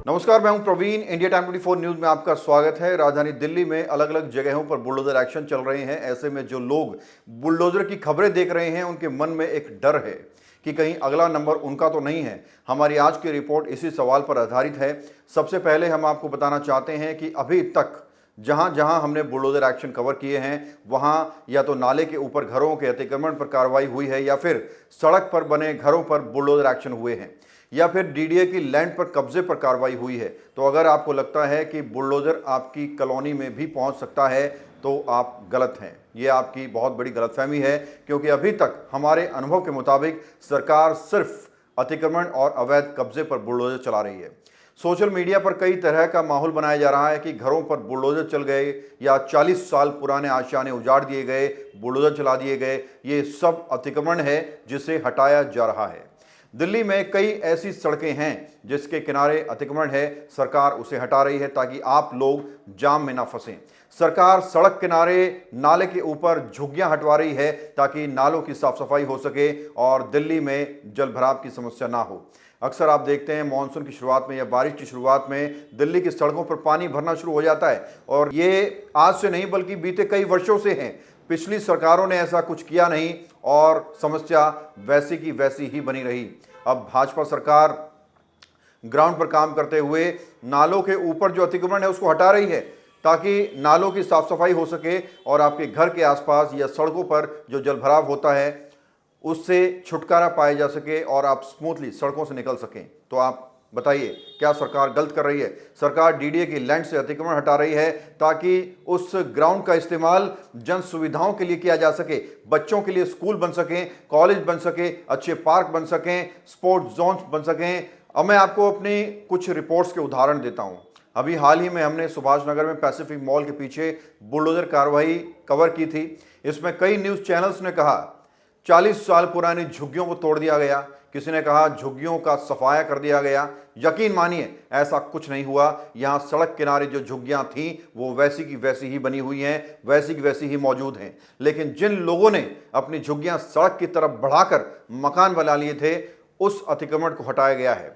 नमस्कार, मैं हूं प्रवीण। इंडिया टाइम 24 न्यूज में आपका स्वागत है। राजधानी दिल्ली में अलग अलग जगहों पर बुलडोजर एक्शन चल रहे हैं। ऐसे में जो लोग बुलडोजर की खबरें देख रहे हैं उनके मन में एक डर है कि कहीं अगला नंबर उनका तो नहीं है। हमारी आज की रिपोर्ट इसी सवाल पर आधारित है। सबसे पहले हम आपको बताना चाहते हैं कि अभी तक जहां जहां हमने बुलडोजर एक्शन कवर किए हैं वहां या तो नाले के ऊपर घरों के अतिक्रमण पर कार्रवाई हुई है, या फिर सड़क पर बने घरों पर बुलडोजर एक्शन हुए हैं, या फिर डीडीए की लैंड पर कब्जे पर कार्रवाई हुई है। तो अगर आपको लगता है कि बुलडोजर आपकी कॉलोनी में भी पहुंच सकता है तो आप गलत हैं। ये आपकी बहुत बड़ी गलतफहमी है, क्योंकि अभी तक हमारे अनुभव के मुताबिक सरकार सिर्फ अतिक्रमण और अवैध कब्जे पर बुलडोजर चला रही है। सोशल मीडिया पर कई तरह का माहौल बनाया जा रहा है कि घरों पर बुलडोजर चल गए या 40 साल पुराने आशियाने उजाड़ दिए गए, बुलडोजर चला दिए गए। ये सब अतिक्रमण है जिसे हटाया जा रहा है। दिल्ली में कई ऐसी सड़कें हैं जिसके किनारे अतिक्रमण है, सरकार उसे हटा रही है ताकि आप लोग जाम में ना फंसें। सरकार सड़क किनारे नाले के ऊपर झुग्गियां हटवा रही है ताकि नालों की साफ सफाई हो सके और दिल्ली में जलभराव की समस्या ना हो। अक्सर आप देखते हैं मॉनसून की शुरुआत में या बारिश की शुरुआत में दिल्ली की सड़कों पर पानी भरना शुरू हो जाता है, और ये आज से नहीं बल्कि बीते कई वर्षों से हैं। पिछली सरकारों ने ऐसा कुछ किया नहीं और समस्या वैसी की वैसी ही बनी रही। अब भाजपा सरकार ग्राउंड पर काम करते हुए नालों के ऊपर जो अतिक्रमण है उसको हटा रही है ताकि नालों की साफ सफाई हो सके और आपके घर के आसपास या सड़कों पर जो जलभराव होता है उससे छुटकारा पाया जा सके और आप स्मूथली सड़कों से निकल सकें। तो आप बताइए, क्या सरकार गलत कर रही है? सरकार डीडीए की लैंड से अतिक्रमण हटा रही है ताकि उस ग्राउंड का इस्तेमाल जन सुविधाओं के लिए किया जा सके, बच्चों के लिए स्कूल बन सकें, कॉलेज बन सके, अच्छे पार्क बन सकें, स्पोर्ट्स जोन बन सकें। अब मैं आपको अपनी कुछ रिपोर्ट्स के उदाहरण देता हूं। अभी हाल ही में हमने सुभाष नगर में पैसिफिक मॉल के पीछे बुलडोजर कार्रवाई कवर की थी। इसमें कई न्यूज़ चैनल्स ने कहा 40 साल पुरानी झुग्गियों को तोड़ दिया गया, किसी ने कहा झुग्गियों का सफाया कर दिया गया। यकीन मानिए, ऐसा कुछ नहीं हुआ। यहां सड़क किनारे जो झुग्गियां थीं वो वैसी की वैसी ही बनी हुई हैं, वैसी की वैसी ही मौजूद हैं। लेकिन जिन लोगों ने अपनी झुग्गियां सड़क की तरफ बढ़ाकर मकान बना लिए थे उस अतिक्रमण को हटाया गया है।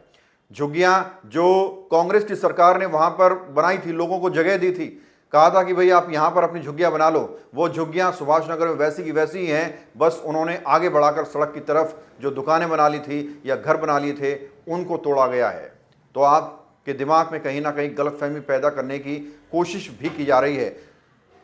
झुग्गियां जो कांग्रेस की सरकार ने वहां पर बनाई थी, लोगों को जगह दी थी, कहा था कि भाई आप यहां पर अपनी झुग्गियां बना लो, वो झुग्गियां सुभाष नगर में वैसी की वैसी ही हैं। बस उन्होंने आगे बढ़ाकर सड़क की तरफ जो दुकानें बना ली थी या घर बना लिए थे उनको तोड़ा गया है। तो आपके दिमाग में कहीं ना कहीं गलतफहमी पैदा करने की कोशिश भी की जा रही है।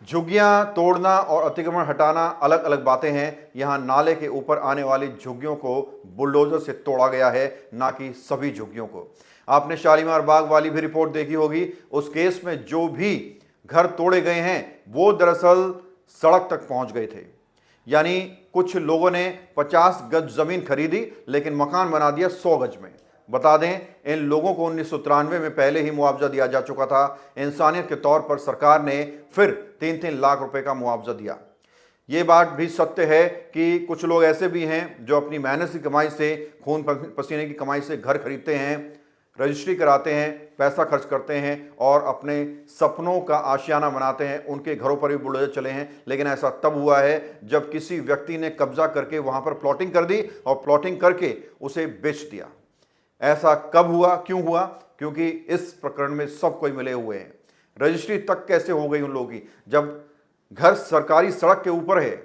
झुग्गियां तोड़ना और अतिक्रमण हटाना अलग अलग बातें हैं। यहां नाले के ऊपर आने वाली झुग्गियों को बुलडोजर से तोड़ा गया है, ना कि सभी झुग्गियों को। आपने शालीमार बाग वाली भी रिपोर्ट देखी होगी। उस केस में जो भी घर तोड़े गए हैं वो दरअसल सड़क तक पहुंच गए थे। यानी कुछ लोगों ने 50 गज जमीन खरीदी लेकिन मकान बना दिया 100 गज में। बता दें, इन लोगों को 1993 में पहले ही मुआवजा दिया जा चुका था। इंसानियत के तौर पर सरकार ने फिर 3-3 लाख रुपए का मुआवजा दिया। ये बात भी सत्य है कि कुछ लोग ऐसे भी हैं जो अपनी मेहनत की कमाई से, खून पसीने की कमाई से घर खरीदते हैं, रजिस्ट्री कराते हैं, पैसा खर्च करते हैं और अपने सपनों का आशियाना बनाते हैं। उनके घरों पर भी बुलडोजर चले हैं, लेकिन ऐसा तब हुआ है जब किसी व्यक्ति ने कब्जा करके वहां पर प्लॉटिंग कर दी और प्लॉटिंग करके उसे बेच दिया। ऐसा कब हुआ, क्यों हुआ? क्योंकि इस प्रकरण में सब कोई मिले हुए हैं। रजिस्ट्री तक कैसे हो गई उन लोगों की? जब घर सरकारी सड़क के ऊपर है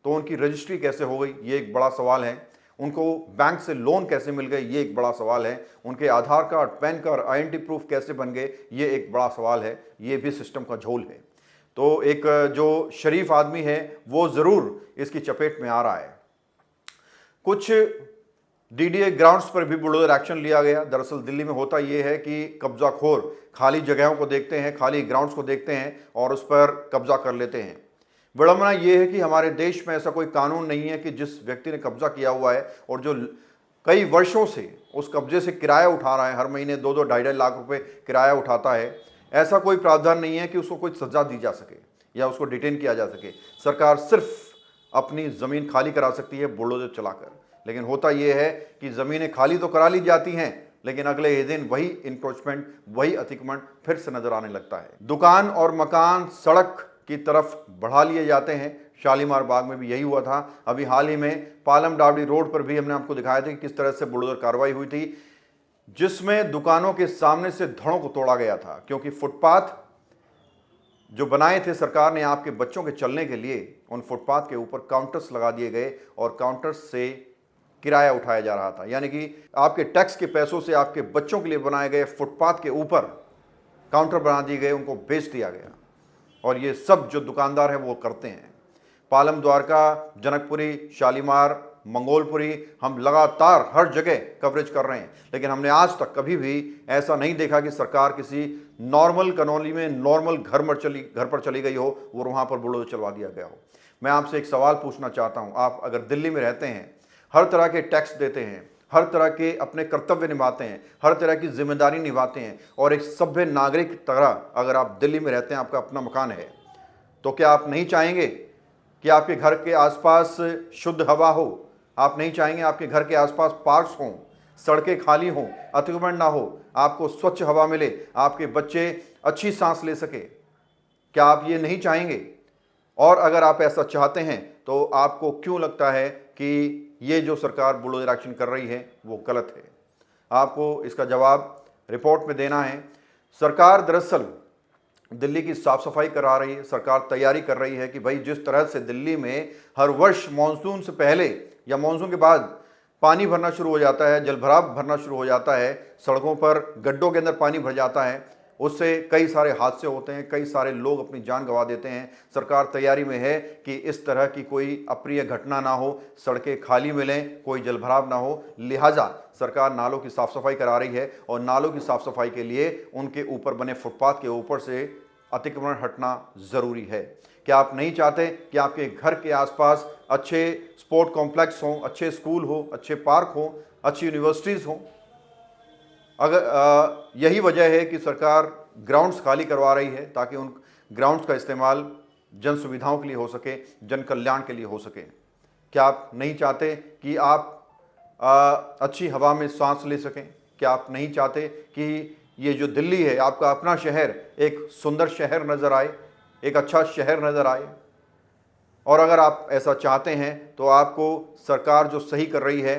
तो उनकी रजिस्ट्री कैसे हो गई, ये एक बड़ा सवाल है। उनको बैंक से लोन कैसे मिल गए, ये एक बड़ा सवाल है। उनके Aadhaar card, PAN card, identity proof कैसे बन गए, ये एक बड़ा सवाल है। ये भी सिस्टम का झोल है। तो एक जो शरीफ आदमी है वो ज़रूर इसकी चपेट में आ रहा है। कुछ डीडीए ग्राउंड्स पर भी बुलडोजर एक्शन लिया गया। दरअसल दिल्ली में होता यह है कि कब्जाखोर खाली जगहों को देखते हैं, खाली ग्राउंड्स को देखते हैं और उस पर कब्जा कर लेते हैं। विडंबना यह है कि हमारे देश में ऐसा कोई कानून नहीं है कि जिस व्यक्ति ने कब्जा किया हुआ है और जो कई वर्षों से उस कब्जे से किराया उठा रहा है, हर महीने 2-2, 2.5 लाख रुपए किराया उठाता है, ऐसा कोई प्रावधान नहीं है कि उसको कोई सजा दी जा सके या उसको डिटेन किया जा सके। सरकार सिर्फ अपनी ज़मीन खाली करा सकती है बुलडोजर चलाकर। लेकिन होता यह है कि ज़मीनें खाली तो करा ली जाती हैं, लेकिन अगले ही दिन वही इंक्रोचमेंट, वही अतिक्रमण फिर से नजर आने लगता है। दुकान और मकान सड़क की तरफ बढ़ा लिए जाते हैं। शालीमार बाग में भी यही हुआ था। अभी हाल ही में पालम डावड़ी रोड पर भी हमने आपको दिखाया था कि किस तरह से बुलडोजर कार्रवाई हुई थी। जिसमें दुकानों के सामने से धड़ों को तोड़ा गया था, क्योंकि फुटपाथ जो बनाए थे सरकार ने आपके बच्चों के चलने के लिए, उन फुटपाथ के ऊपर काउंटर्स लगा दिए गए और काउंटर्स से किराया उठाया जा रहा था। यानी कि आपके टैक्स के पैसों से आपके बच्चों के लिए बनाए गए फुटपाथ के ऊपर काउंटर बना दिए गए, उनको बेच दिया गया। और ये सब जो दुकानदार हैं वो करते हैं। पालम, द्वारका, जनकपुरी, शालीमार, मंगोलपुरी, हम लगातार हर जगह कवरेज कर रहे हैं, लेकिन हमने आज तक कभी भी ऐसा नहीं देखा कि सरकार किसी नॉर्मल कॉलोनी में नॉर्मल घर पर चली गई हो और वहाँ पर बुलडोजर चलवा दिया गया हो। मैं आपसे एक सवाल पूछना चाहता हूँ, आप अगर दिल्ली में रहते हैं, हर तरह के टैक्स देते हैं, हर तरह के अपने कर्तव्य निभाते हैं, हर तरह की जिम्मेदारी निभाते हैं, और एक सभ्य नागरिक की तरह अगर आप दिल्ली में रहते हैं, आपका अपना मकान है, तो क्या आप नहीं चाहेंगे कि आपके घर के आसपास शुद्ध हवा हो? आप नहीं चाहेंगे आपके घर के आसपास पार्क्स हों, सड़कें खाली हों, अतिक्रमण ना हो, आपको स्वच्छ हवा मिले, आपके बच्चे अच्छी सांस ले सके? क्या आप ये नहीं चाहेंगे? और अगर आप ऐसा चाहते हैं तो आपको क्यों लगता है कि ये जो सरकार बुलडोजर एक्शन कर रही है वो गलत है? आपको इसका जवाब रिपोर्ट में देना है। सरकार दरअसल दिल्ली की साफ सफाई करा रही है। सरकार तैयारी कर रही है कि भाई जिस तरह से दिल्ली में हर वर्ष मानसून से पहले या मानसून के बाद पानी भरना शुरू हो जाता है, जलभराव भरना शुरू हो जाता है, सड़कों पर गड्ढों के अंदर पानी भर जाता है, उससे कई सारे हादसे होते हैं, कई सारे लोग अपनी जान गंवा देते हैं। सरकार तैयारी में है कि इस तरह की कोई अप्रिय घटना ना हो, सड़कें खाली मिलें, कोई जलभराव ना हो। लिहाजा सरकार नालों की साफ सफाई करा रही है और नालों की साफ सफाई के लिए उनके ऊपर बने फुटपाथ के ऊपर से अतिक्रमण हटना ज़रूरी है। क्या आप नहीं चाहते कि आपके घर के आसपास अच्छे स्पोर्ट कॉम्प्लेक्स हों, अच्छे स्कूल हो, अच्छे पार्क हों, अच्छी यूनिवर्सिटीज़ हों? अगर यही वजह है कि सरकार ग्राउंड्स खाली करवा रही है ताकि उन ग्राउंड्स का इस्तेमाल जन सुविधाओं के लिए हो सके, जन कल्याण के लिए हो सके। क्या आप नहीं चाहते कि आप अच्छी हवा में सांस ले सकें? क्या आप नहीं चाहते कि ये जो दिल्ली है, आपका अपना शहर, एक सुंदर शहर नज़र आए, एक अच्छा शहर नज़र आए? और अगर आप ऐसा चाहते हैं तो आपको सरकार जो सही कर रही है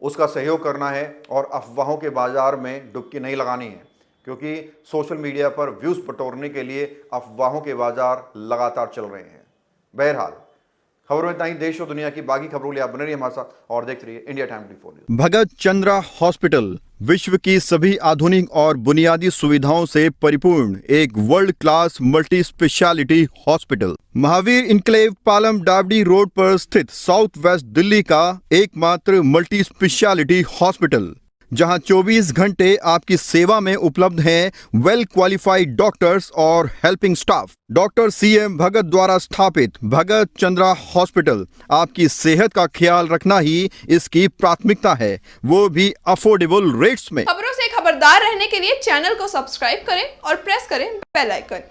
उसका सहयोग करना है और अफवाहों के बाजार में डुबकी नहीं लगानी है, क्योंकि सोशल मीडिया पर व्यूज़ बटोरने के लिए अफवाहों के बाजार लगातार चल रहे हैं। बहरहाल खबरों में इतना ही। देश और दुनिया की बाकी खबरों के लिए आप बने रहिए हमारे साथ और देखते रहिए इंडिया टाइम 24 न्यूज़। भगत चंद्रा हॉस्पिटल विश्व की सभी आधुनिक और बुनियादी सुविधाओं से परिपूर्ण एक world class multi speciality hospital, Mahavir enclave, Palam Dabri road पर स्थित साउथ वेस्ट दिल्ली का एकमात्र मल्टी स्पेशलिटी हॉस्पिटल, जहां 24 घंटे आपकी सेवा में उपलब्ध हैं वेल क्वालिफाइड डॉक्टर्स और हेल्पिंग स्टाफ। डॉक्टर CM भगत द्वारा स्थापित भगत चंद्रा हॉस्पिटल आपकी सेहत का ख्याल रखना ही इसकी प्राथमिकता है, वो भी अफोर्डेबल रेट्स में। खबरों से खबरदार रहने के लिए चैनल को सब्सक्राइब करें और प्रेस करें बेल आइकन।